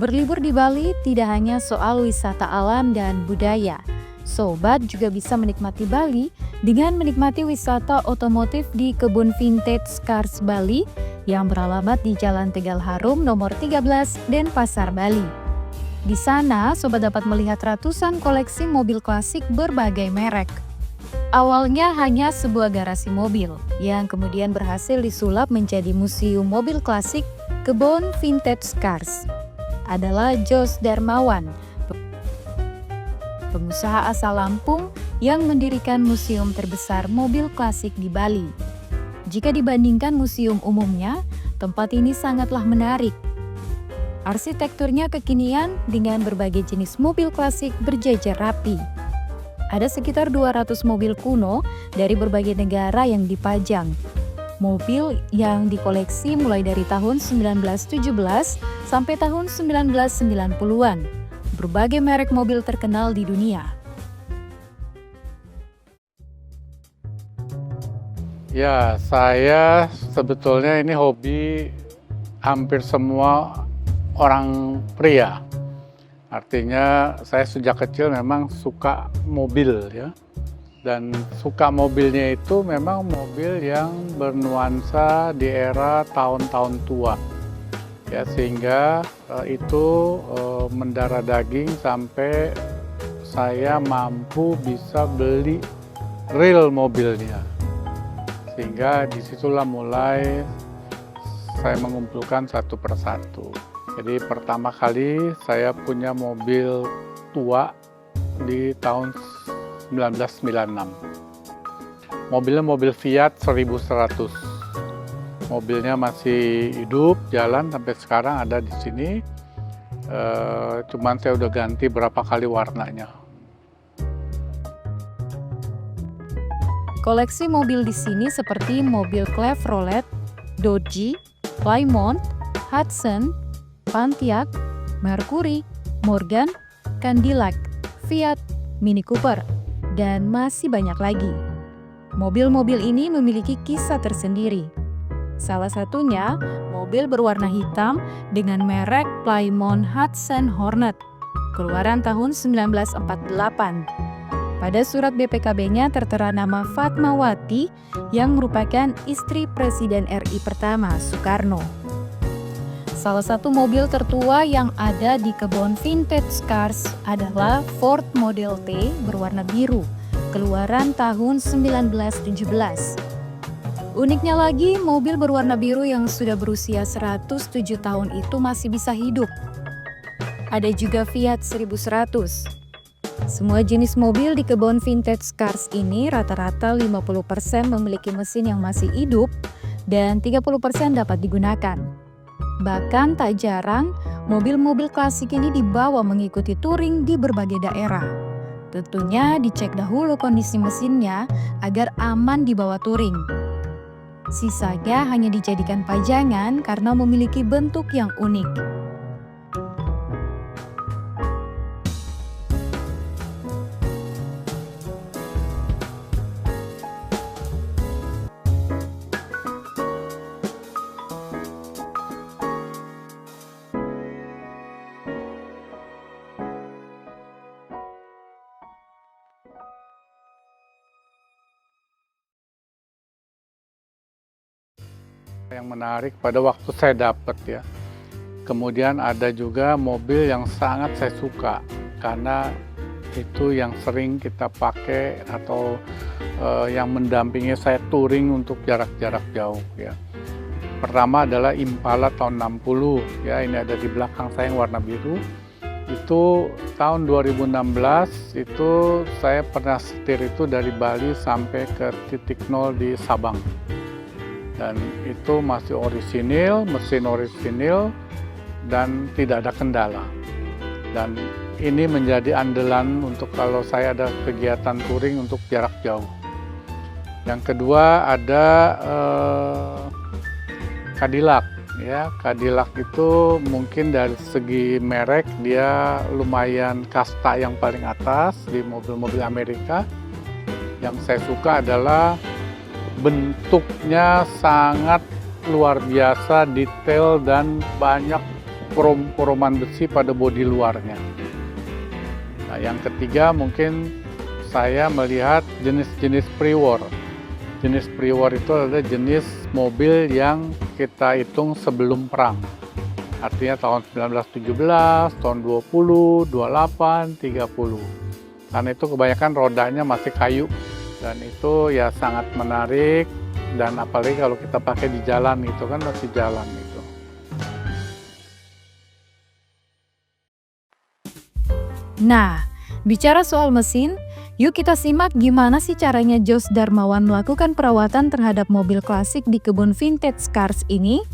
Berlibur di Bali tidak hanya soal wisata alam dan budaya. Sobat juga bisa menikmati Bali dengan menikmati wisata otomotif di Kebun Vintage Cars Bali yang beralamat di Jalan Tegal Harum nomor 13 Denpasar, Bali. Di sana, sobat dapat melihat ratusan koleksi mobil klasik berbagai merek. Awalnya hanya sebuah garasi mobil yang kemudian berhasil disulap menjadi museum mobil klasik Kebun Vintage Cars. Adalah Jos Darmawan, pengusaha asal Lampung yang mendirikan museum terbesar mobil klasik di Bali. Jika dibandingkan museum umumnya, tempat ini sangatlah menarik. Arsitekturnya kekinian dengan berbagai jenis mobil klasik berjajar rapi. Ada sekitar 200 mobil kuno dari berbagai negara yang dipajang. Mobil yang dikoleksi mulai dari tahun 1917 sampai tahun 1990-an. Berbagai merek mobil terkenal di dunia. Ya, saya sebetulnya ini hobi hampir semua orang pria. Artinya saya sejak kecil memang suka mobil ya. Dan suka mobilnya itu memang mobil yang bernuansa di era tahun-tahun tua. Ya, sehingga itu mendarah daging sampai saya mampu bisa beli real mobilnya. Sehingga disitulah mulai saya mengumpulkan satu persatu. Jadi pertama kali saya punya mobil tua di tahun 1996. Mobilnya mobil Fiat 1100. Mobilnya masih hidup, jalan sampai sekarang ada di sini. Cuman saya udah ganti berapa kali warnanya. Koleksi mobil di sini seperti mobil Chevrolet, Dodge, Plymouth, Hudson, Pontiac, Mercury, Morgan, Cadillac, Fiat, Mini Cooper, dan masih banyak lagi. Mobil-mobil ini memiliki kisah tersendiri. Salah satunya mobil berwarna hitam dengan merek Plymouth Hudson Hornet, keluaran tahun 1948. Pada surat BPKB-nya tertera nama Fatmawati yang merupakan istri Presiden RI pertama, Soekarno. Salah satu mobil tertua yang ada di Kebun Vintage Cars adalah Ford Model T berwarna biru, keluaran tahun 1917. Uniknya lagi, mobil berwarna biru yang sudah berusia 107 tahun itu masih bisa hidup. Ada juga Fiat 1100. Semua jenis mobil di Kebun Vintage Cars ini rata-rata 50% memiliki mesin yang masih hidup dan 30% dapat digunakan. Bahkan tak jarang, mobil-mobil klasik ini dibawa mengikuti touring di berbagai daerah. Tentunya dicek dahulu kondisi mesinnya agar aman dibawa touring. Sisanya hanya dijadikan pajangan karena memiliki bentuk yang unik. Yang menarik pada waktu saya dapat ya. Kemudian ada juga mobil yang sangat saya suka karena itu yang sering kita pakai atau yang mendampingi saya touring untuk jarak-jarak jauh ya. Pertama adalah Impala tahun 60 ya, ini ada di belakang saya yang warna biru. Itu tahun 2016 itu saya pernah setir itu dari Bali sampai ke titik nol di Sabang. Dan itu masih orisinil, mesin orisinil, dan tidak ada kendala. Dan ini menjadi andalan untuk kalau saya ada kegiatan touring untuk jarak jauh. Yang kedua ada Cadillac. Ya, Cadillac itu mungkin dari segi merek dia lumayan kasta yang paling atas di mobil-mobil Amerika. Yang saya suka adalah bentuknya sangat luar biasa, detail dan banyak krom-kroman besi pada bodi luarnya. Nah, yang ketiga mungkin saya melihat jenis-jenis pre-war. Jenis pre-war itu adalah jenis mobil yang kita hitung sebelum perang. Artinya tahun 1917, tahun 20, 28, 30. Karena itu kebanyakan rodanya masih kayu. Dan itu ya sangat menarik, dan apalagi kalau kita pakai di jalan itu kan masih jalan itu. Nah, bicara soal mesin, yuk kita simak gimana sih caranya Jos Darmawan melakukan perawatan terhadap mobil klasik di kebun vintage cars ini.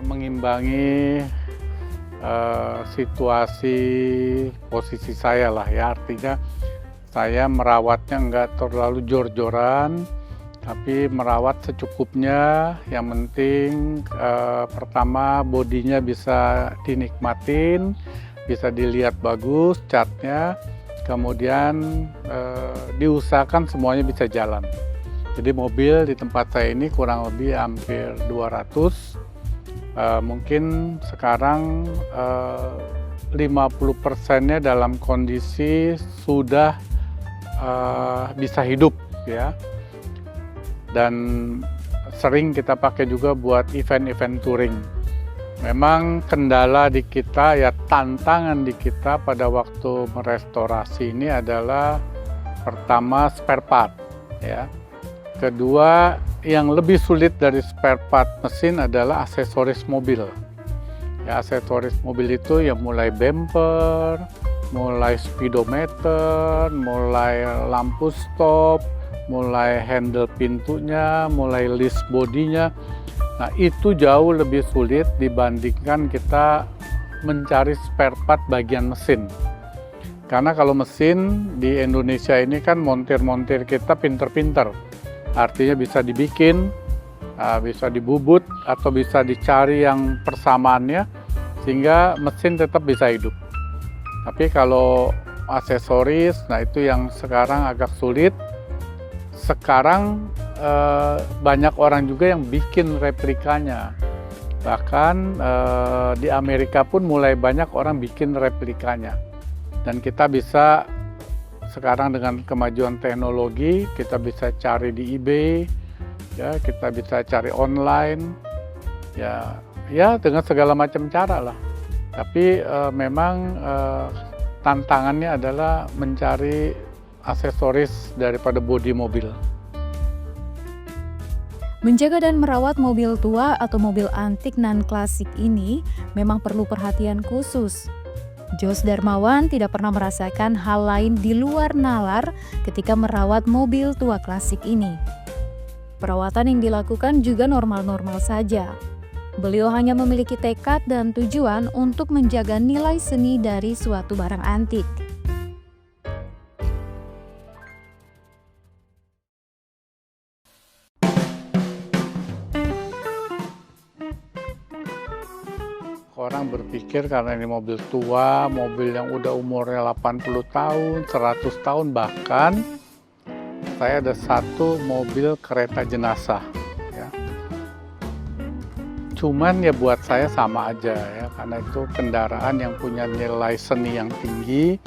Mengimbangi situasi posisi saya lah ya, artinya saya merawatnya nggak terlalu jor-joran, tapi merawat secukupnya. Yang penting pertama bodinya bisa dinikmatin, bisa dilihat bagus catnya, kemudian diusahakan semuanya bisa jalan. Jadi mobil di tempat saya ini kurang lebih hampir 200. Mungkin sekarang 50%-nya dalam kondisi sudah bisa hidup ya, dan sering kita pakai juga buat event-event touring. Memang kendala di kita ya, tantangan di kita pada waktu merestorasi ini adalah pertama spare part ya. Kedua, yang lebih sulit dari spare part mesin adalah aksesoris mobil. Ya, aksesoris mobil itu ya mulai bumper, mulai speedometer, mulai lampu stop, mulai handle pintunya, mulai list bodinya. Nah, itu jauh lebih sulit dibandingkan kita mencari spare part bagian mesin. Karena kalau mesin di Indonesia ini kan montir-montir kita pinter-pinter. Artinya bisa dibikin, bisa dibubut, atau bisa dicari yang persamaannya, sehingga mesin tetap bisa hidup. Tapi kalau aksesoris, nah itu yang sekarang agak sulit. Sekarang banyak orang juga yang bikin replikanya. Bahkan di Amerika pun mulai banyak orang bikin replikanya. Dan kita bisa sekarang dengan kemajuan teknologi, kita bisa cari di eBay, ya, kita bisa cari online, ya dengan segala macam cara lah. Tapi memang tantangannya adalah mencari aksesoris daripada bodi mobil. Menjaga dan merawat mobil tua atau mobil antik non-klasik ini memang perlu perhatian khusus. Jos Darmawan tidak pernah merasakan hal lain di luar nalar ketika merawat mobil tua klasik ini. Perawatan yang dilakukan juga normal-normal saja. Beliau hanya memiliki tekad dan tujuan untuk menjaga nilai seni dari suatu barang antik. Orang berpikir karena ini mobil tua, mobil yang udah umurnya 80 tahun, 100 tahun bahkan. Saya ada satu mobil kereta jenazah. Ya. Cuman ya buat saya sama aja ya, karena itu kendaraan yang punya nilai seni yang tinggi,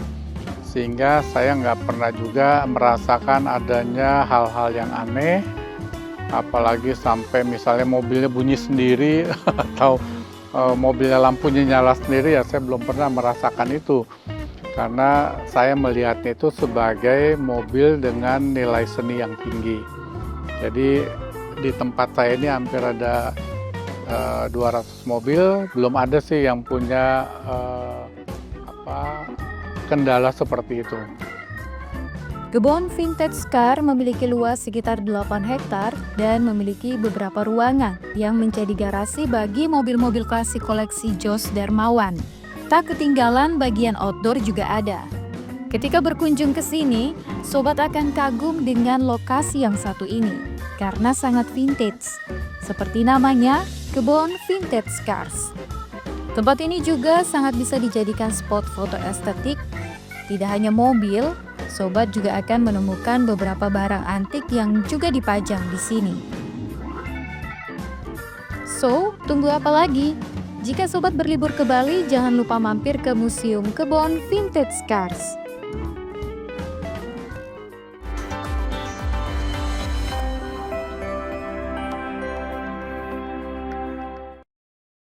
sehingga saya nggak pernah juga merasakan adanya hal-hal yang aneh, apalagi sampai misalnya mobilnya bunyi sendiri atau mobilnya lampunya nyala sendiri, ya saya belum pernah merasakan itu. Karena saya melihatnya itu sebagai mobil dengan nilai seni yang tinggi. Jadi di tempat saya ini hampir ada 200 mobil, belum ada sih yang punya kendala seperti itu. Kebun vintage car memiliki luas sekitar 8 hektar dan memiliki beberapa ruangan yang menjadi garasi bagi mobil-mobil klasik koleksi Jos Darmawan. Tak ketinggalan bagian outdoor juga ada. Ketika berkunjung ke sini, sobat akan kagum dengan lokasi yang satu ini karena sangat vintage. Seperti namanya, Kebun Vintage Cars. Tempat ini juga sangat bisa dijadikan spot foto estetik. Tidak hanya mobil, sobat juga akan menemukan beberapa barang antik yang juga dipajang di sini. So, tunggu apa lagi? Jika sobat berlibur ke Bali, jangan lupa mampir ke Museum Kebon Vintage Cars.